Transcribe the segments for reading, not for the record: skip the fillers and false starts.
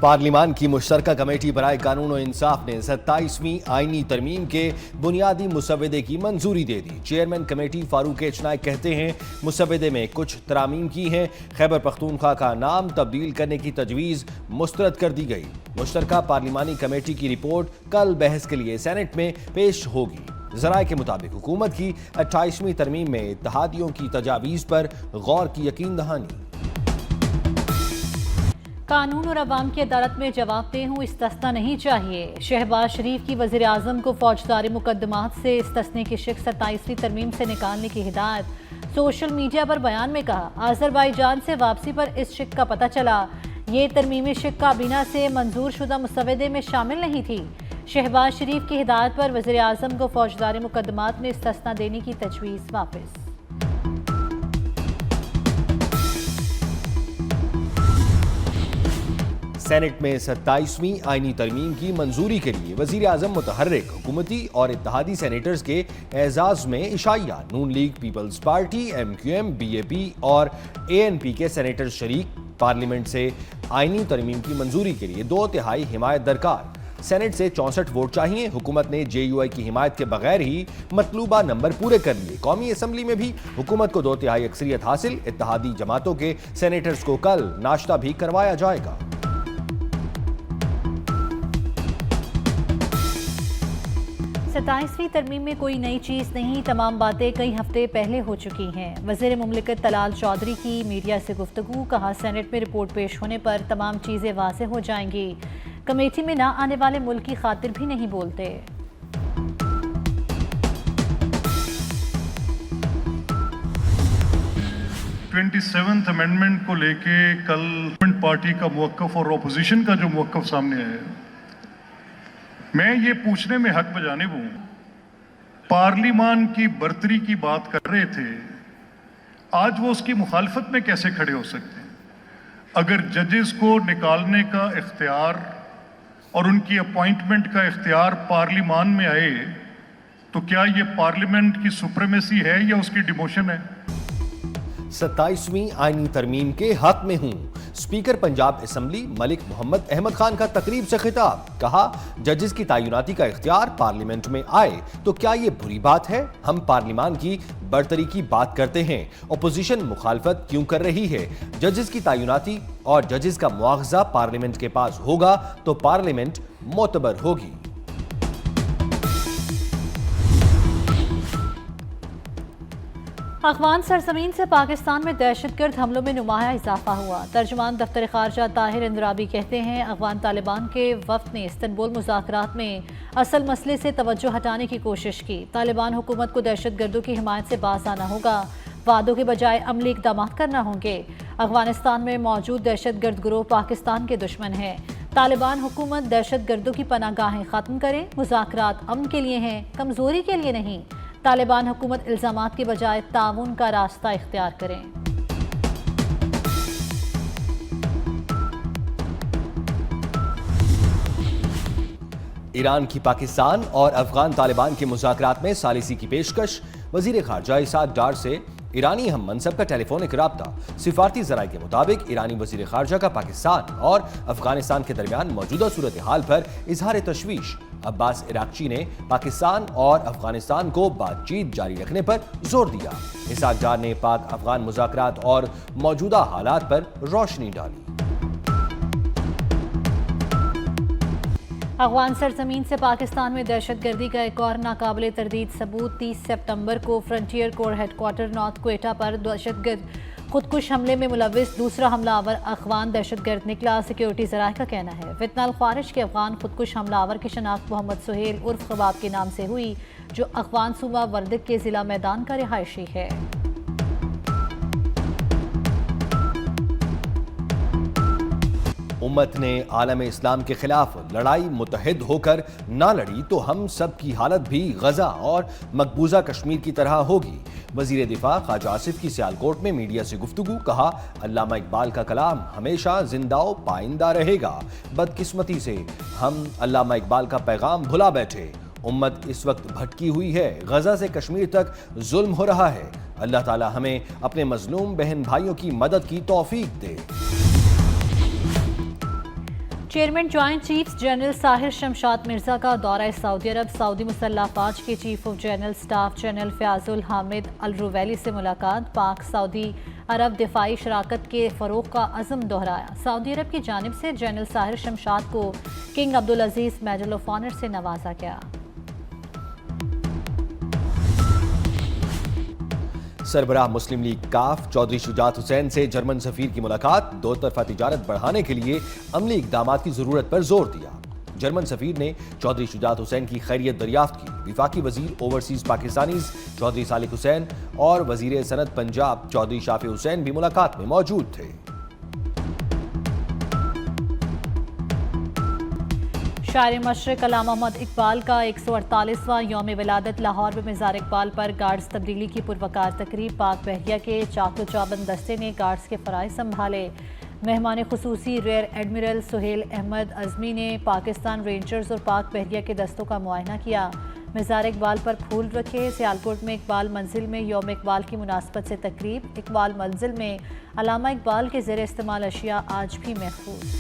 پارلیمان کی مشترکہ کمیٹی برائے قانون و انصاف نے 27ویں آئینی ترمیم کے بنیادی مسودے کی منظوری دے دی۔ چیئرمین کمیٹی فاروق ایچ نائک کہتے ہیں مسودے میں کچھ ترامیم کی ہیں۔ خیبر پختونخوا کا نام تبدیل کرنے کی تجویز مسترد کر دی گئی۔ مشترکہ پارلیمانی کمیٹی کی رپورٹ کل بحث کے لیے سینٹ میں پیش ہوگی۔ ذرائع کے مطابق حکومت کی 28ویں ترمیم میں اتحادیوں کی تجاویز پر غور کی یقین دہانی۔ قانون اور عوام کی عدالت میں جواب دہ ہوں، استثنا نہیں چاہیے۔ شہباز شریف کی وزیر اعظم کو فوجداری مقدمات سے استثنے کی شق 27ویں ترمیم سے نکالنے کی ہدایت۔ سوشل میڈیا پر بیان میں کہا، آذربائیجان سے واپسی پر اس شق کا پتہ چلا۔ یہ ترمیمی شق کابینہ سے منظور شدہ مسودے میں شامل نہیں تھی۔ شہباز شریف کی ہدایت پر وزیر اعظم کو فوجداری مقدمات میں استثنا دینے کی تجویز واپس۔ سینٹ میں 27ویں آئینی ترمیم کی منظوری کے لیے وزیر اعظم متحرک حکومتی اور اتحادی سینیٹرز کے اعزاز میں عشائیہ Noon league, peoples party, M Q M, B A P اور اے این پی کے سینیٹر شریک۔ پارلیمنٹ سے آئینی ترمیم کی منظوری کے لیے 2/3 حمایت درکار۔ سینٹ سے 64 ووٹ چاہیے۔ حکومت نے جے یو آئی کی حمایت کے بغیر ہی مطلوبہ نمبر پورے کر لیے۔ قومی اسمبلی میں بھی حکومت کو 2/3 اکثریت حاصل۔ اتحادی جماعتوں کے سینیٹرز کو کل ناشتہ بھی کروایا جائے گا۔ 27ویں ترمیم میں کوئی نئی چیز نہیں، تمام باتیں کئی ہفتے پہلے ہو چکی ہیں۔ وزیر مملکت طلال چودھری کی میڈیا سے گفتگو، کہا سینٹ میں رپورٹ پیش ہونے پر تمام چیزیں واضح ہو جائیں گی۔ کمیٹی میں نہ آنے والے ملک کی خاطر بھی نہیں بولتے۔ 27th امینڈمنٹ کو لے کے کل پارٹی کا موقف اور اپوزیشن کا جو موقف سامنے آیا ہے، میں یہ پوچھنے میں حق بجانب ہوں، پارلیمان کی برتری کی بات کر رہے تھے، آج وہ اس کی مخالفت میں کیسے کھڑے ہو سکتے ہیں؟ اگر ججز کو نکالنے کا اختیار اور ان کی اپوائنٹمنٹ کا اختیار پارلیمان میں آئے تو کیا یہ پارلیمنٹ کی سپریمیسی ہے یا اس کی ڈیموشن ہے؟ 27ویں آئینی ترمیم کے حق میں ہوں۔ اسپیکر پنجاب اسمبلی ملک محمد احمد خان کا تقریب سے خطاب، کہا ججز کی تعیناتی کا اختیار پارلیمنٹ میں آئے تو کیا یہ بری بات ہے؟ ہم پارلیمان کی برتری کی بات کرتے ہیں، اپوزیشن مخالفت کیوں کر رہی ہے؟ ججز کی تعیناتی اور ججز کا مواخذہ پارلیمنٹ کے پاس ہوگا تو پارلیمنٹ معتبر ہوگی۔ افغان سرزمین سے پاکستان میں دہشت گرد حملوں میں نمایاں اضافہ ہوا۔ ترجمان دفتر خارجہ طاہر اندرابی کہتے ہیں، افغان طالبان کے وفد نے استنبول مذاکرات میں اصل مسئلے سے توجہ ہٹانے کی کوشش کی۔ طالبان حکومت کو دہشت گردوں کی حمایت سے باز آنا ہوگا، وعدوں کے بجائے عملی اقدامات کرنا ہوں گے۔ افغانستان میں موجود دہشت گرد گروہ پاکستان کے دشمن ہیں۔ طالبان حکومت دہشت گردوں کی پناہ گاہیں ختم کرے، مذاکرات امن کے لیے ہیں، کمزوری کے لیے نہیں۔ طالبان حکومت الزامات کے بجائے تعاون کا راستہ اختیار کریں۔ ایران کی پاکستان اور افغان طالبان کے مذاکرات میں ثالثی کی پیشکش۔ وزیر خارجہ اسحاق ڈار سے ایرانی ہم منصب کا ٹیلی فونک رابطہ۔ سفارتی ذرائع کے مطابق ایرانی وزیر خارجہ کا پاکستان اور افغانستان کے درمیان موجودہ صورتحال پر اظہار تشویش۔ عباس عراقچی نے پاکستان اور افغانستان کو بات چیت جاری رکھنے پر زور دیا۔ اسحاق ڈار نے پاک افغان مذاکرات اور موجودہ حالات پر روشنی ڈالی۔ افغان سرزمین سے پاکستان میں دہشت گردی کا ایک اور ناقابل تردید ثبوت۔ 30 سپتمبر کو فرنٹیئر کور ہیڈ کوارٹر نارتھ کوئٹہ پر دہشت گرد خودکش حملے میں ملوث دوسرا حملہ آور افغان دہشت گرد نکلا، سیکیورٹی ذرائع کا کہنا ہے۔ فتنہ الخوارج کے افغان خودکش حملہ آور کی شناخت محمد سہیل عرف خباب کے نام سے ہوئی، جو افغان صوبہ وردگ کے ضلع میدان کا رہائشی ہے۔ امت نے عالم اسلام کے خلاف لڑائی متحد ہو کر نہ لڑی تو ہم سب کی حالت بھی غزہ اور مقبوضہ کشمیر کی طرح ہوگی۔ وزیر دفاع خواجہ آصف کی سیالکوٹ میں میڈیا سے گفتگو، کہا علامہ اقبال کا کلام ہمیشہ زندہ و پائندہ رہے گا۔ بدقسمتی سے ہم علامہ اقبال کا پیغام بھلا بیٹھے۔ امت اس وقت بھٹکی ہوئی ہے، غزہ سے کشمیر تک ظلم ہو رہا ہے۔ اللہ تعالی ہمیں اپنے مظلوم بہن بھائیوں کی مدد کی توفیق دے۔ Chairman joint chiefs general Sahir Shamshad Mirza کا دورہ سعودی عرب، سعودی مسلح افواج کے chief of general staff general Fayyad Alhamed Alruwaili سے ملاقات، پاک سعودی عرب دفاعی شراکت کے فروغ کا عزم دہرایا۔ سعودی عرب کی جانب سے جنرل ساحر شمشاد کو King Abdulaziz Medal of Honour سے نوازا گیا۔ سربراہ مسلم لیگ کاف چودھری شجاعت حسین سے جرمن سفیر کی ملاقات، دو طرفہ تجارت بڑھانے کے لیے عملی اقدامات کی ضرورت پر زور دیا۔ جرمن سفیر نے چودھری شجاعت حسین کی خیریت دریافت کی۔ وفاقی وزیر اوورسیز پاکستانیز چودھری صالح حسین اور وزیر صنعت پنجاب چودھری شافع حسین بھی ملاقات میں موجود تھے۔ شاعر مشرق علامہ محمد اقبال کا 148واں یوم ولادت، لاہور میں مزار اقبال پر گارڈز تبدیلی کی پروقار تقریب، پاک بحریہ کے چاق و چابند دستے نے گارڈز کے فرائض سنبھالے۔ مہمان خصوصی ریئر ایڈمرل سہیل احمد اعظمی نے پاکستان رینجرز اور پاک بحریہ کے دستوں کا معائنہ کیا۔ مزار اقبال پر پھول رکھے۔ سیالکوٹ میں اقبال منزل میں یوم اقبال کی مناسبت سے تقریب، اقبال منزل میں علامہ اقبال کے زیر استعمال اشیاء آج بھی محفوظ۔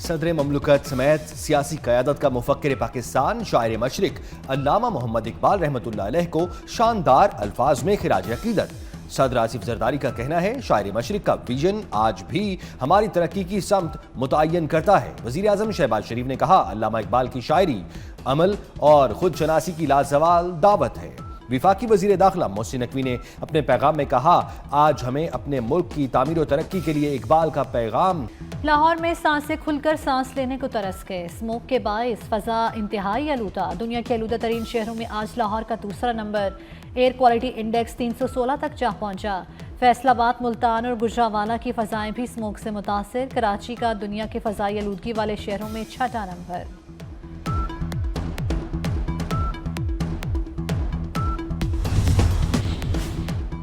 صدر مملکت سمیت سیاسی قیادت کا مفکر پاکستان شاعر مشرق علامہ محمد اقبال رحمۃ اللہ علیہ کو شاندار الفاظ میں خراج عقیدت۔ صدر آصف زرداری کا کہنا ہے شاعر مشرق کا ویژن آج بھی ہماری ترقی کی سمت متعین کرتا ہے۔ وزیر اعظم شہباز شریف نے کہا علامہ اقبال کی شاعری عمل اور خود شناسی کی لازوال دعوت ہے۔ وفاقی وزیر داخلہ محسن نقوی نے اپنے پیغام میں کہا آج ہمیں اپنے ملک کی تعمیر و ترقی کے لیے اقبال کا پیغام۔ لاہور میں سانسیں کھل کر سانس لینے کو ترس گئے، اسموک کے باعث فضا انتہائی آلودہ۔ دنیا کے آلودہ ترین شہروں میں آج لاہور کا دوسرا نمبر، ایئر کوالٹی انڈیکس 316 تک جا پہنچا۔ فیصل آباد، ملتان اور گجرانوالہ کی فضائیں بھی اسموک سے متاثر۔ کراچی کا دنیا کے فضائی آلودگی والے شہروں میں چھٹا نمبر۔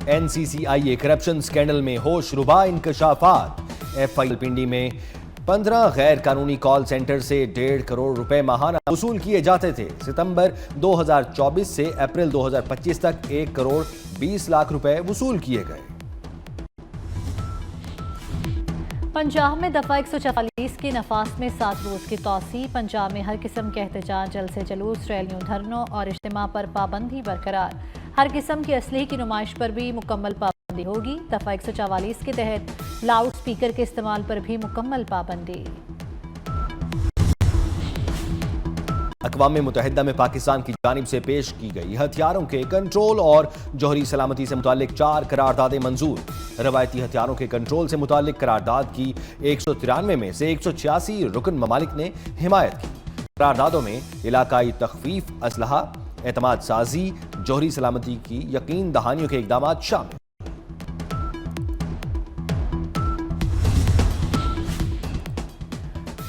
این سی سی آئی اے کرپشن سکینڈل میں ہوش ربا انکشافات۔ ایف آئی پنڈی میں 15 غیر قانونی کال سینٹر سے 1.5 کروڑ روپے ماہانہ وصول کیے جاتے تھے۔ ستمبر 2024 سے اپریل 2025 تک 1 کروڑ 20 لاکھ روپے وصول کیے گئے۔ پنجاب میں دفعہ 144 کے نفاذ میں 7 روز کی توسیع۔ پنجاب میں ہر قسم کے احتجاج، جلسے جلوس، ریلیوں، دھرنوں اور اجتماع پر پابندی برقرار۔ ہر قسم کی اسلحے کی نمائش پر بھی مکمل پابندی ہوگی۔ دفعہ 144 کے تحت لاؤڈ سپیکر کے استعمال پر بھی مکمل پابندی۔ اقوام متحدہ میں پاکستان کی جانب سے پیش کی گئی ہتھیاروں کے کنٹرول اور جوہری سلامتی سے متعلق 4 قراردادیں منظور۔ روایتی ہتھیاروں کے کنٹرول سے متعلق قرارداد کی 193 میں سے 186 رکن ممالک نے حمایت کی۔ قراردادوں میں علاقائی تخفیف، اسلحہ، اعتماد سازی، جوہری سلامتی کی یقین دہانیوں کے اقدامات شامل۔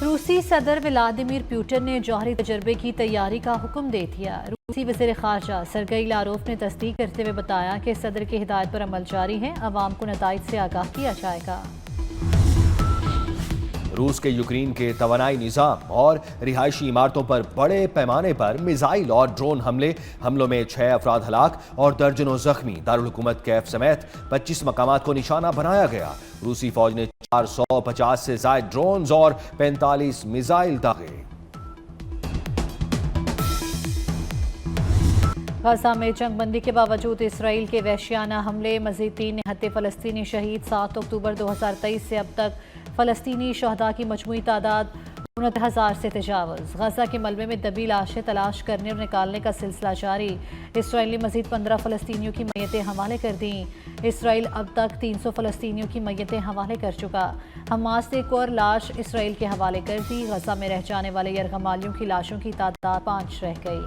روسی صدر ولادیمیر پوٹن نے جوہری تجربے کی تیاری کا حکم دے دیا۔ روسی وزیر خارجہ سرگئی لاروف نے تصدیق کرتے ہوئے بتایا کہ صدر کی ہدایت پر عمل جاری ہے، عوام کو نتائج سے آگاہ کیا جائے گا۔ روس کے یوکرین کے توانائی نظام اور رہائشی عمارتوں پر بڑے پیمانے پر میزائل اور ڈرون حملوں میں 6 افراد ہلاک اور درجنوں زخمی۔ دارالحکومت کیف سمیت 25 مقامات کو نشانہ بنایا گیا۔ روسی فوج نے 450 سے زائد ڈرونز اور 45 میزائل داغے۔ غزہ میں جنگ بندی کے باوجود اسرائیل کے وحشیانہ حملے، مزید 3 نہتے فلسطینی شہید۔ 7 اکتوبر 2023 سے اب تک فلسطینی شہداء کی مجموعی تعداد 29,000 سے تجاوز۔ غزہ کے ملبے میں دبی لاشیں تلاش کرنے اور نکالنے کا سلسلہ جاری۔ اسرائیل نے مزید 15 فلسطینیوں کی میتیں حوالے کر دیں۔ اسرائیل اب تک 300 فلسطینیوں کی میتیں حوالے کر چکا۔ حماس نے ایک اور لاش اسرائیل کے حوالے کر دی۔ غزہ میں رہ جانے والے یرغمالیوں کی لاشوں کی تعداد 5 رہ گئی۔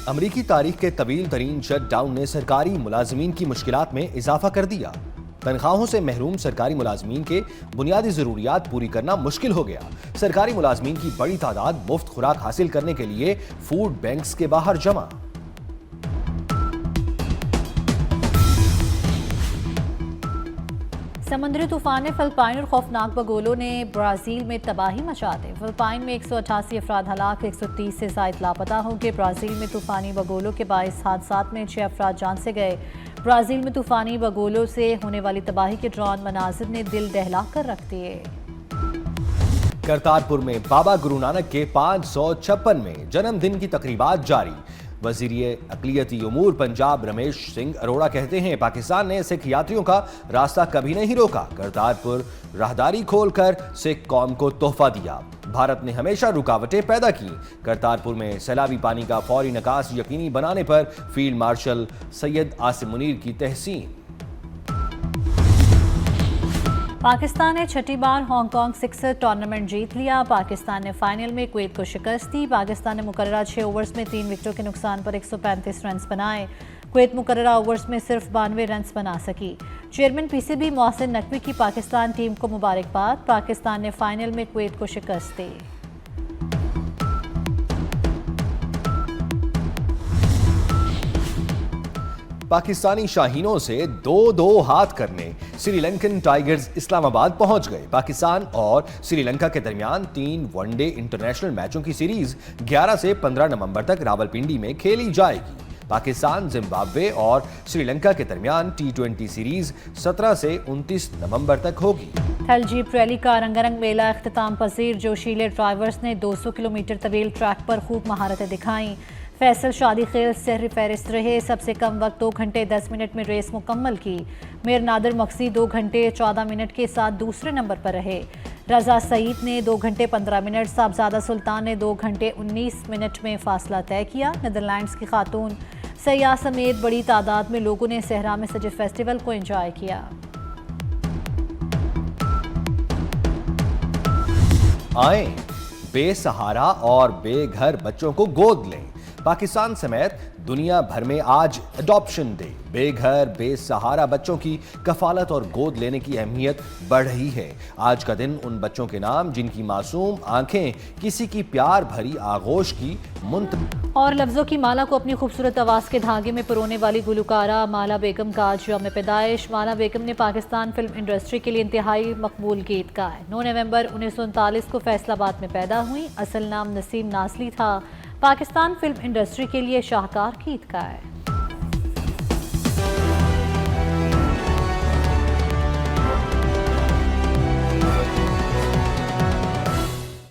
امریکی تاریخ کے طویل ترین شٹ ڈاؤن نے سرکاری ملازمین کی مشکلات میں اضافہ کر دیا۔ تنخواہوں سے محروم سرکاری ملازمین کے بنیادی ضروریات پوری کرنا مشکل ہو گیا۔ سرکاری ملازمین کی بڑی تعداد مفت خوراک حاصل کرنے کے لیے فوڈ بینکس کے باہر جمع۔ سمندری طوفان فلپائن اور خوفناک بگولوں نے برازیل میں تباہی مچا دی. فلپائن میں 188 افراد ہلاک، 130 سے زائد لاپتہ ہو گئے. برازیل میں طوفانی بگولوں کے باعث حادثات میں 6 افراد جان سے گئے. برازیل میں طوفانی بگولوں سے ہونے والی تباہی کے ڈرون مناظر نے دل دہلا کر رکھ دیے. کرتارپور میں بابا گرو نانک کے 556ویں جنم دن کی تقریبات جاری. وزیر اقلیتی امور پنجاب رمیش سنگھ اروڑا کہتے ہیں پاکستان نے سکھ یاتریوں کا راستہ کبھی نہیں روکا. کرتارپور راہداری کھول کر سکھ قوم کو تحفہ دیا. بھارت نے ہمیشہ رکاوٹیں پیدا کی. کرتارپور میں سیلابی پانی کا فوری نکاس یقینی بنانے پر فیلڈ مارشل سید عاصم منیر کی تحسین. پاکستان نے چھٹی بار ہانگ کانگ سکسر ٹورنامنٹ جیت لیا. پاکستان نے فائنل میں کویت کو شکست دی. پاکستان نے مقررہ 6 اوورز میں 3 وکٹوں کے نقصان پر 135 رنز بنائے. کویت مقررہ اوورز میں صرف 92 رنز بنا سکی. Chairman P C B Mohsin Naqvi کی پاکستان ٹیم کو مبارکباد. پاکستان نے فائنل میں کویت کو شکست دی. پاکستانی شاہینوں سے 2-2 ہاتھ کرنے سری لنکن ٹائیگرز اسلام آباد پہنچ گئے. پاکستان اور سری لنکا کے درمیان 3 ون ڈے انٹرنیشنل میچوں کی سیریز 11 سے 15 نومبر تک راولپنڈی میں کھیلی جائے گی. پاکستان، زمبابوے اور سری لنکا کے درمیان T20 سیریز 17 سے 29 نومبر تک ہوگی. تھل جیپ ریلی کا رنگا رنگ میلہ اختتام پذیر. جوشیلے ڈرائیورز نے 200 کلومیٹر طویل ٹریک پر خوب مہارتیں دکھائیں. فیصل شادی خیل سحری فہرست رہے. سب سے کم وقت 2 گھنٹے 10 منٹ میں ریس مکمل کی. میر نادر مقصی 2 گھنٹے 14 منٹ کے ساتھ دوسرے نمبر پر رہے. رضا سعید نے 2 گھنٹے 15 منٹ، صاحبزادہ سلطان نے 2 گھنٹے 19 منٹ میں فاصلہ طے کیا. نیدرلینڈز کی خاتون سیاح سمیت بڑی تعداد میں لوگوں نے صحرا میں سجے فیسٹیول کو انجوائے کیا. آئیں بے سہارا اور بے گھر بچوں کو گود لیں. پاکستان سمیت دنیا بھر میں آج اڈاپشن ڈے. بے گھر بے سہارا بچوں کی کفالت اور گود لینے کی اہمیت بڑھ رہی ہے. آج کا دن ان بچوں کے نام جن کی معصوم آنکھیں کسی کی پیار بھری آغوش کی اور لفظوں کی مالا کو اپنی خوبصورت آواز کے دھاگے میں پرونے والی گلوکارہ مالا بیگم کا آج یوم پیدائش. مالا بیگم نے پاکستان فلم انڈسٹری کے لیے انتہائی مقبول گیت گائے. 9 نومبر 1939 کو فیصل آباد میں پیدا ہوئی. اصل نام نسیم نازلی تھا. پاکستان فلم انڈسٹری کے لیے شاہکار گیت گائے.